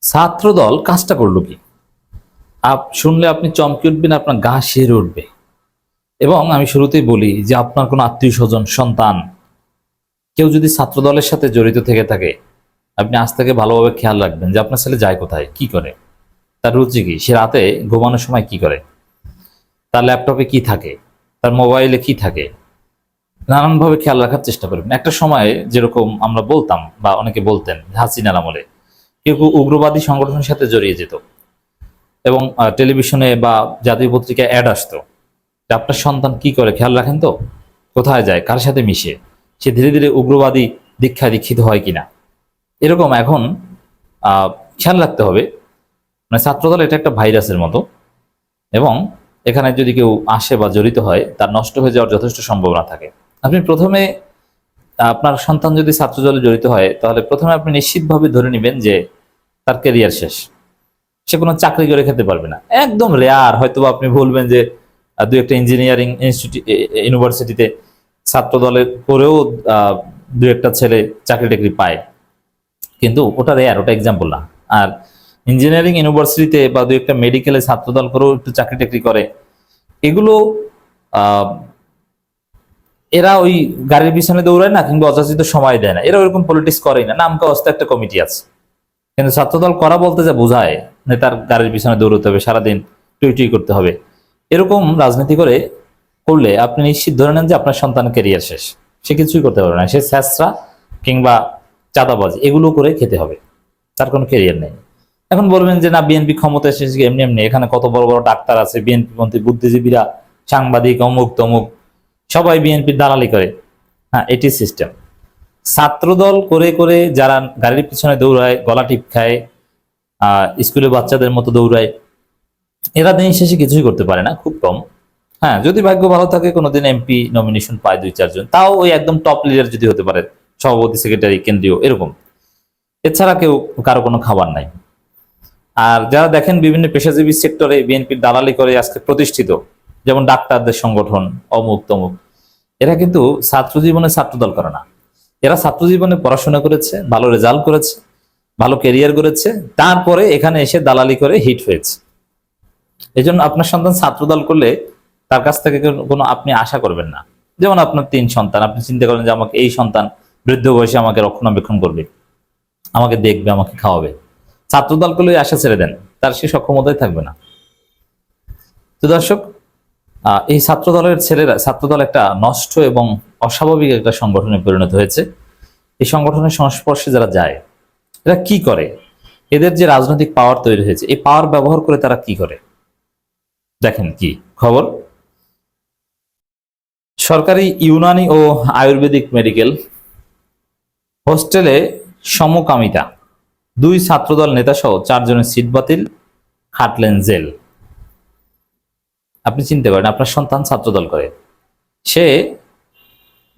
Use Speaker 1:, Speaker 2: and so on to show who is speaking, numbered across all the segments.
Speaker 1: ছাত্রদল কাজটা করলো কি? শুনলে আপনি চমকে উঠবেন, আপনার গা শিহরে উঠবে। এবং আমি শুরুতেই বলি যে আপনার কোনো আত্মীয় স্বজন, সন্তান কেউ যদি ছাত্রদলের সাথে জড়িত থেকে থাকে, আপনি আজ থেকে ভালোভাবে খেয়াল রাখবেন যে আপনার ছেলে যায় কোথায়, কি করে, তার রুচি কি, সে রাতে ঘুমানোর সময় কি করে, তার ল্যাপটপে কি থাকে, তার মোবাইলে কি থাকে, নানানভাবে খেয়াল রাখার চেষ্টা করবেন। একটা সময়ে যেরকম আমরা বলতাম বা অনেকে বলতেন হাসিনার আমলে কেউ কেউ উগ্রবাদী সংগঠনের সাথে জড়িয়ে যেত এবং টেলিভিশনে বা জাতীয় পত্রিকায় অ্যাড আসতো যে আপনার সন্তান কি করে খেয়াল রাখেন তো, কোথায় যায়, কার সাথে মিশে, সে ধীরে ধীরে উগ্রবাদী দীক্ষিত হয় কিনা। এরকম এখন খেয়াল রাখতে হবে। মানে ছাত্রদল এটা একটা ভাইরাসের মতো, এবং এখানে যদি কেউ আসে বা জড়িত হয় তার নষ্ট হয়ে যাওয়ার যথেষ্ট সম্ভাবনা থাকে। আপনি প্রথমে আপনার সন্তান যদি ছাত্রদলে জড়িত হয়, তাহলে প্রথমে আপনি নিশ্চিতভাবে ধরে নেবেন যে তার ক্যারিয়ার শেষ, সে কোনো চাকরি করে খেতে পারবে না। একদম রেয়ার হয়তো আপনি বলবেন যে দু একটা ইঞ্জিনিয়ারিং ইউনিভার্সিটিতে ছাত্র দলে করেও দু একটা ছেলে চাকরি টাকরি পায়, কিন্তু ওটা রেয়ার, ওটা এক্সাম্পল না। আর ইঞ্জিনিয়ারিং ইউনিভার্সিটিতে বা দু একটা মেডিকেলে ছাত্রদল করেও একটু চাকরি টাকরি করে, এগুলো আহ এরা ওই গাড়ির পিছনে দৌড়ায় না, কিংবা অযাচিত সময় দেয় না, এরা ওইরকম পলিটিক্স করেই না, নামকা অবস্থা একটা কমিটি আছে। কিন্তু ছাত্রদল করা বলতে যা বোঝায়, নেতার গাড়ির পিছনে দৌড়তে হবে, সারাদিন টুই টুই করতে হবে, এরকম রাজনীতি করলে আপনি নিশ্চিত ধরে নেন যে আপনার সন্তানের ক্যারিয়ার শেষ, সে কিছুই করতে পারবে না, সে স্যাঁচরা কিংবা চাঁদাবাজ এগুলো করে খেতে হবে, তার কোনো ক্যারিয়ার নেই। এখন বলবেন যে না, বিএনপি ক্ষমতা এসেছে এমনি এমনি, এখানে কত বড় বড় ডাক্তার আছে, বিএনপি মন্ত্রী, বুদ্ধিজীবীরা, সাংবাদিক, অমুক তমুক, সবাই বিএনপির দালালি করে। হ্যাঁ, এটি সিস্টেম। ছাত্রদল করে করে যারা গাড়ির পিছনে দৌড়ায়, গলা টিপ খায়, স্কুলে বাচ্চাদের মতো দৌড়ায়, এরা দিন শেষে কিছুই করতে পারে না, খুব কম। হ্যাঁ, যদি ভাগ্য ভালো থাকে কোনোদিন এমপি নমিনেশন পায় দুই চারজন, তাও ওই একদম টপ লিডার যদি হতে পারে, সভাপতি, সেক্রেটারি, কেন্দ্রীয়, এরকম। এছাড়া কেউ কারো কোনো খাবার নাই। আর যারা দেখেন বিভিন্ন পেশাজীবী সেক্টরে বিএনপির দালালি করে আজকে প্রতিষ্ঠিত, যেমন ডাক্তারদের সংগঠন, অমুক তমুক, এরা কিন্তু ছাত্র জীবনে ছাত্রদল করে না। এরা ছাত্র জীবনে পড়াশোনা করেছে, ভালো রেজাল্ট করেছে, ভালো ক্যারিয়ার করেছে, তারপরে এখানে এসে দালালি করে হিট হয়েছে। এই জন্য আপনার সন্তান ছাত্রদল করলে তার কাছ থেকে কোনো আপনি আশা করবেন না। যেমন আপনার 3 সন্তান, আপনি চিন্তা করেন যে আমাকে এই সন্তান বৃদ্ধ বয়সে আমাকে রক্ষণাবেক্ষণ করবে, আমাকে দেখবে, আমাকে খাওয়াবে। ছাত্রদল করলে আশা ছেড়ে দেন, তার সে সক্ষমতাই থাকবে না। তো দর্শক, এই ছাত্রদল একটা নষ্ট এবং অস্বাভাবিক একটা সংগঠনে পরিণত হয়েছে। এই সংগঠনের সংস্পর্শে যারা যায়, এরা কি করে, এদের যে রাজনৈতিক পাওয়ার তৈরি হয়েছে, এই পাওয়ার ব্যবহার করে তারা কি করে দেখেন কি খবর। সরকারি ইউনানি ও আয়ুর্বেদিক মেডিকেল হোস্টেলে সমকামিতা, 2 ছাত্রদল নেতা সহ 4 জনের সিট বাতিল, খাটলেন জেল। আপনি চিন্তা করেন, আপনার সন্তান ছাত্রদল করে, সে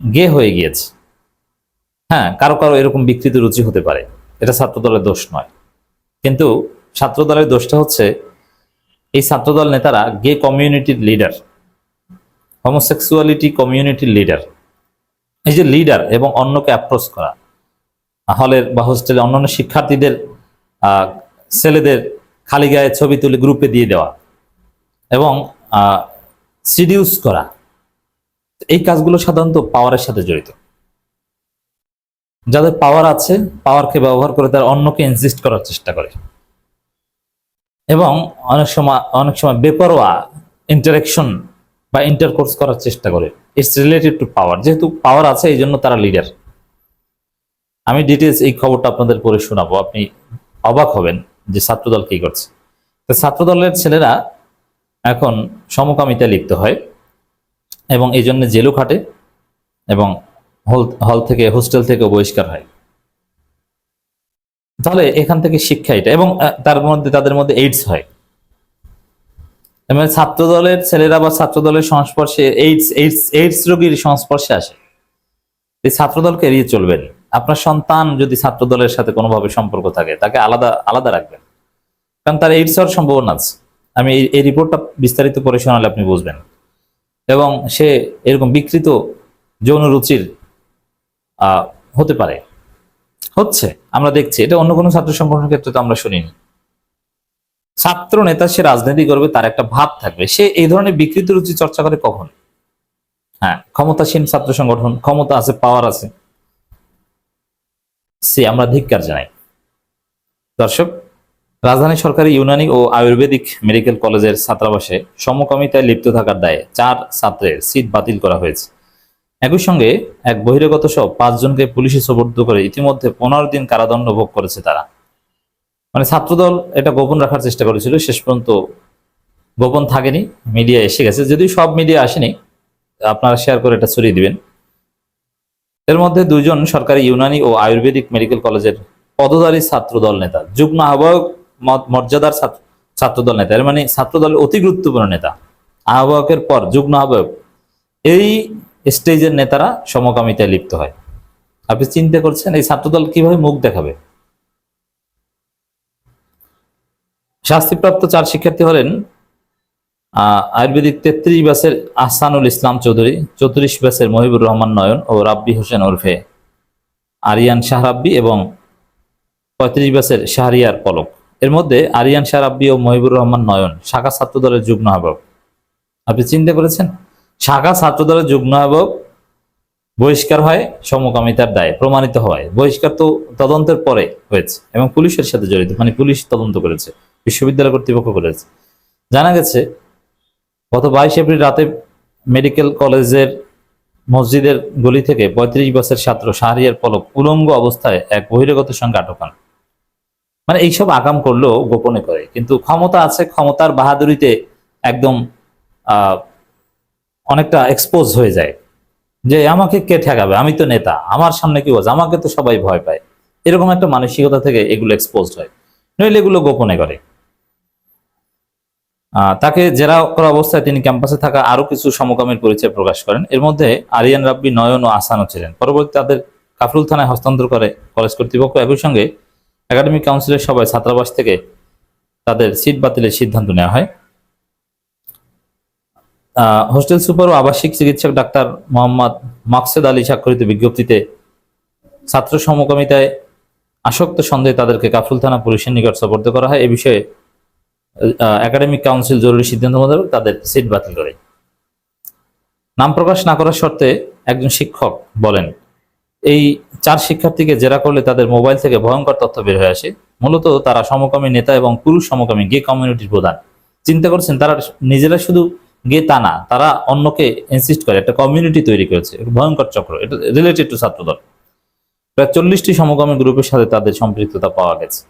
Speaker 1: গে হয়ে গিয়েছে। হ্যাঁ, কারো কারো এরকম বিকৃত রুচি হতে পারে, এটা ছাত্রদলের দোষ নয়। কিন্তু ছাত্রদলের দোষটা হচ্ছে এই ছাত্রদল নেতারা গে কমিউনিটির লিডার, হোমোসেক্সুয়ালিটি কমিউনিটির লিডার। এই যে লিডার এবং অন্যকে অ্যাপ্রোচ করা, হলের বা হোস্টেলে অন্যান্য শিক্ষার্থীদের ছেলেদের খালি গায়ে ছবি তুলে গ্রুপে দিয়ে দেওয়া এবং সিডিউস করা, এই কাজগুলো সাধারণত পাওয়ারের সাথে জড়িত। যাদের পাওয়ার আছে, পাওয়ারকে ব্যবহার করে তারা অন্যকে ইনসিস্ট করার চেষ্টা করে, এবং অনেক সময় বেপরোয়া ইন্টারেকশন বা ইন্টারকোর্স করার চেষ্টা করে। ইটস রিলেটেড টু পাওয়ার। যেহেতু পাওয়ার আছে, এই জন্য তারা লিডার। আমি ডিটেলস এই খবরটা আপনাদের পরে শোনাবো, আপনি অবাক হবেন যে ছাত্রদল কি করছে। তো ছাত্রদলের ছেলেরা এখন সমকামিতায় লিপ্ত হয় এবং এই জন্য জেলও খাটে এবং হল থেকে, হোস্টেল থেকে বহিষ্কার হয়। তাহলে এখান থেকে শিক্ষা এটা, এবং তাদের মধ্যে এইডস হয়। এবং ছাত্রদলের ছেলেরা বা ছাত্রদলের সংস্পর্শে এইডস রোগীর সংস্পর্শে আসে। এই ছাত্রদলকে এড়িয়ে চলবেন। আপনার সন্তান যদি ছাত্রদলের সাথে কোনোভাবে সম্পর্ক থাকে, তাকে আলাদা আলাদা রাখবেন, কারণ তার এইডস হওয়ার সম্ভাবনা আছে। আমি এই রিপোর্টটা বিস্তারিত করে শোনালে আপনি বুঝবেন। এবং সে এরকম বিকৃত যৌন রুচির হতে পারে, হচ্ছে, আমরা দেখছি। এটা অন্য কোনো ছাত্র সংগঠনের ক্ষেত্রে তো আমরা শুনিনি। ছাত্র নেতা সে রাজনীতি করবে, তার একটা ভাব থাকবে। সে এই ধরনের বিকৃত রুচি চর্চা করে কখন? হ্যাঁ, ক্ষমতাসীন ছাত্র সংগঠন, ক্ষমতা আছে, পাওয়ার আছে, সে আমরা ধিক্কার জানাই। দর্শক, রাজধানী সরকারি ইউনানি ও আয়ুর্বেদিক মেডিকেল কলেজের ছাত্রাবাসে সমকামিতায় লিপ্ত থাকার দায়ে 4 ছাত্রের সিট বাতিল করা হয়েছে। একই সঙ্গে এক বহিরাগত সহ 5 জনকে পুলিশে সোপর্দ করে ইতিমধ্যে 15 দিন কারাদণ্ড ভোগ করেছে তারা। মানে ছাত্রদল এটা গোপন রাখার চেষ্টা করেছিল, শেষ পর্যন্ত গোপন থাকেনি, মিডিয়া এসে গেছে। যদিও সব মিডিয়া আসেনি, আপনারা শেয়ার করে এটা ছড়িয়ে দিবেন। এর মধ্যে 2 জন সরকারি ইউনানি ও আয়ুর্বেদিক মেডিকেল কলেজের পদধারী ছাত্রদল নেতা, যুগ্ম আহ্বায়ক মর্যাদার ছাত্রদল নেতা, এর মানে ছাত্রদলের অতি গুরুত্বপূর্ণ নেতা, আহ্বায়কের পর যুগ্ম আহ্বায়ক, এই স্টেজের নেতারা সমকামিতায় লিপ্ত হয়। আপনি চিন্তা করছেন এই ছাত্রদল কিভাবে মুখ দেখাবে? শাস্তিপ্রাপ্ত 4 শিক্ষার্থী হলেন আয়ুর্বেদিক 33 ব্যাচের আহসানুল ইসলাম চৌধুরী, 34 ব্যাচের মহিবুর রহমান নয়ন ও রাব্বি হোসেন ওরফে আরিয়ান শাহ রাব্বি এবং 35 ব্যাচের শাহরিয়ার পলক। এর মধ্যে আরিয়ান শাহ রাব্বি ও মহিবুর রহমান নয়ন শাখা ছাত্রদলের যুগ্ম আহ্বায়ক। আপনি চিন্তা করেছেন, শাখা ছাত্রদলের যুগ্ম আহ্বায়ক বহিষ্কার হয় সমকামিতার দায়ে, প্রমাণিত হয়। বহিষ্কার তো তদন্তের পরে হয়েছে এবং পুলিশের সাথে জড়িত, মানে পুলিশ তদন্ত করেছে, বিশ্ববিদ্যালয় কর্তৃপক্ষ করেছে। জানা গেছে গত 22 এপ্রিল রাতে মেডিকেল কলেজের মসজিদের গলি থেকে 35 বছরের ছাত্র শাহরিয়ার পলক উলঙ্গ অবস্থায় এক বহিরাগতের সঙ্গে আটক হন। মানে এইসব আকাম করলেও গোপনে করে, কিন্তু ক্ষমতা আছে, ক্ষমতার বাহাদুরিতে একদম অনেকটা এক্সপোজ হয়ে যায় যে আমাকে কে ঠেকাবে, আমি তো নেতা, আমার সামনে কি বলছে, আমাকে তো সবাই ভয় পায়। এরকম একটা মানসিকতা থেকে এগুলো এক্সপোজড হয়, নইলে এগুলো গোপনে করে। তাকে জেরা করা অবস্থায় তিনি ক্যাম্পাসে থাকা আরো কিছু সমকামীর পরিচয় প্রকাশ করেন। এর মধ্যে আরিয়ান রাব্বি, নয়ন ও আসানও ছিলেন। পরবর্তী তাদের কাফরুল থানায় হস্তান্তর করে কলেজ কর্তৃপক্ষ। একই সঙ্গে একাডেমিক কাউন্সিলের সভায় ছাত্রাবাস থেকে তাদের সিট বাতিলের সিদ্ধান্ত নেওয়া হয়। হোস্টেল সুপার ও আবাসিক চিকিৎসক ডাক্তার মোহাম্মদ মাকসেদ আলী স্বাক্ষরিত বিজ্ঞপ্তিতে ছাত্র সমকামিতায় আসক্ত সন্দেহে তাদেরকে কাফরুল থানা পুলিশের নিকট সোপর্দ করা হয়। এ বিষয়ে একাডেমিক কাউন্সিল জরুরি সিদ্ধান্ত মোতাবেক তাদের সিট বাতিল করে। নাম প্রকাশ না করার শর্তে একজন শিক্ষক বলেন, এই 4 শিক্ষার্থীকে জেরা করলে তাদের মোবাইল থেকে ভয়ঙ্কর তথ্য বের হয়ে আসে। মূলত তারা সমকামী নেতা এবং পুরুষ সমকামী গে কমিউনিটির প্রধান। চিন্তা করছেন, তারা নিজেরা শুধু গে তা না, তারা অন্যকে ইনসিস্ট করে, একটা কমিউনিটি তৈরি করেছে, ভয়ঙ্কর চক্র। এটা রিলেটেড টু ছাত্রদল। প্রায় 40টি সমকামী গ্রুপের সাথে তাদের সম্পৃক্ততা পাওয়া গেছে।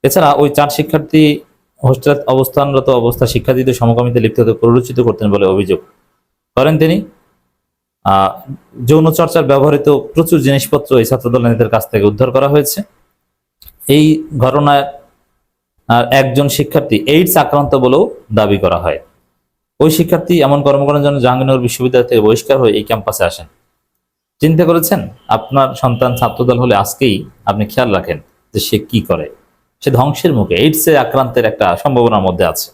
Speaker 1: এছাড়া ওই 4 শিক্ষার্থী হোস্টেলে অবস্থানরত অবস্থা শিক্ষার্থীদের সমকামিতে লিপ্ত হতে প্ররোচিত করতেন বলে অভিযোগ করেন তিনি। যৌন চর্চার ব্যবহৃত প্রচুর জিনিসপত্র এই ছাত্রদল নেতাদের কাছ থেকে উদ্ধার করা হয়েছে। এই ঘটনায় একজন শিক্ষার্থী এইডস আক্রান্ত বলেও দাবি করা হয়। ওই শিক্ষার্থী এমন কর্মকাণ্ডের জন্য জাহাঙ্গীরনগর বিশ্ববিদ্যালয় থেকে বহিষ্কার হয়ে এই ক্যাম্পাসে আসেন। চিন্তা করেছেন, আপনার সন্তান ছাত্রদল হলে আজকেই আপনি খেয়াল রাখেন যে সে কি করে। সে ধ্বংসের মুখে, এইডসে আক্রান্তের একটা সম্ভাবনার মধ্যে আছে।